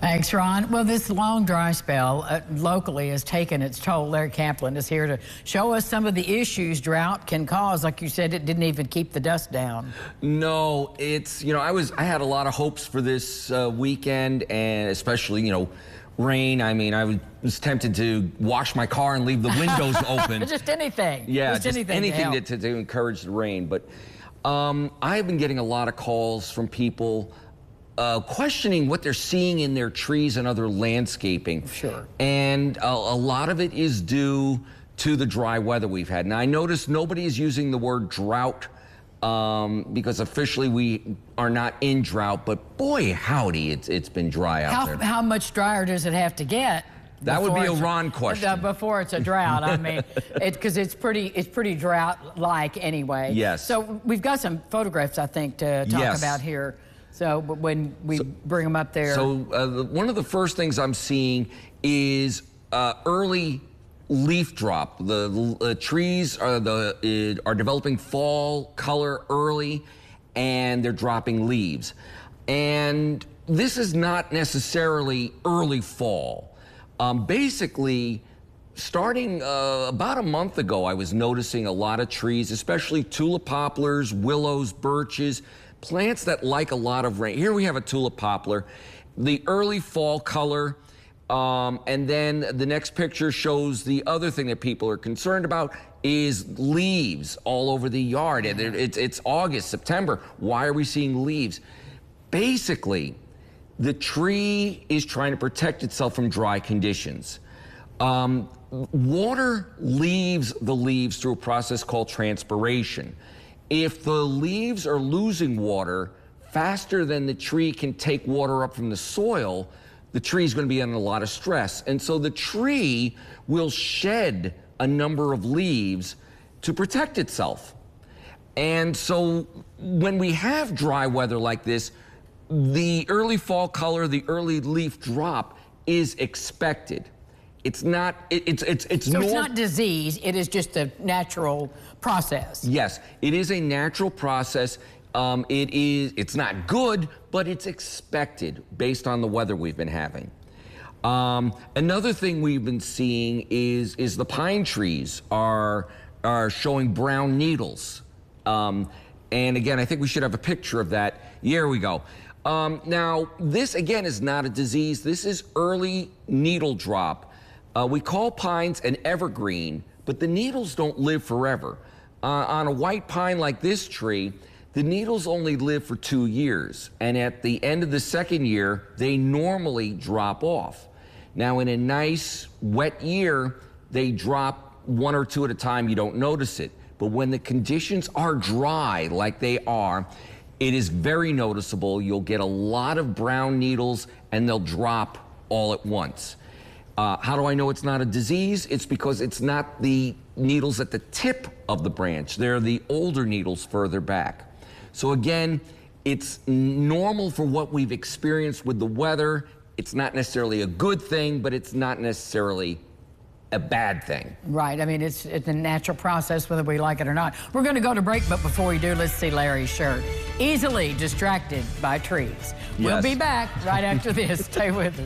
Thanks, Ron. Well, this long dry spell locally has taken its toll. Larry Kaplan is here to show us some of the issues drought can cause. Like you said, it didn't even keep the dust down. No, it's, I had a lot of hopes for this weekend, and especially, rain. I mean, I was tempted to wash my car and leave the windows open. Just anything. Yeah, just anything to encourage the rain. But I've been getting a lot of calls from people questioning what they're seeing in their trees and other landscaping. Sure. And a lot of it is due to the dry weather we've had. Now, I noticed nobody is using the word drought because officially we are not in drought, but boy, howdy, it's been dry out there. How much drier does it have to get? That would be a Ron question. Before it's a drought, I mean, because it's pretty drought-like anyway. Yes. So we've got some photographs, I think, to talk about here. So when we bring them up there. So one of the first things I'm seeing is early leaf drop. The trees are developing fall color early, and they're dropping leaves. And this is not necessarily early fall. Basically, starting about a month ago, I was noticing a lot of trees, especially tulip poplars, willows, birches, plants that like a lot of rain. Here we have a tulip poplar, the early fall color, and then the next picture shows the other thing that people are concerned about is leaves all over the yard. It's August, September. Why are we seeing leaves? Basically, the tree is trying to protect itself from dry conditions. Water leaves the leaves through a process called transpiration. If the leaves are losing water faster than the tree can take water up from the soil, the tree is going to be under a lot of stress. And so the tree will shed a number of leaves to protect itself. And so when we have dry weather like this, the early fall color, the early leaf drop is expected. It's not, so it's not disease, it is just a natural process. Yes, it is a natural process. It's not good, but it's expected based on the weather we've been having. Another thing we've been seeing is the pine trees are showing brown needles. And again, I think we should have a picture of that. Here we go. Now, this again is not a disease. This is early needle drop. We call pines an evergreen, but the needles don't live forever. On a white pine like this tree, the needles only live for 2 years, and at the end of the second year, they normally drop off. Now, in a nice wet year, they drop 1 or 2 at a time. You don't notice it. But when the conditions are dry like they are, it is very noticeable. You'll get a lot of brown needles, and they'll drop all at once. How do I know it's not a disease? It's because it's not the needles at the tip of the branch. They're the older needles further back. So again, it's normal for what we've experienced with the weather. It's not necessarily a good thing, but it's not necessarily a bad thing. Right. I mean, it's a natural process whether we like it or not. We're going to go to break, but before we do, let's see Larry's shirt. Easily distracted by trees. We'll be back right after this. Stay with us.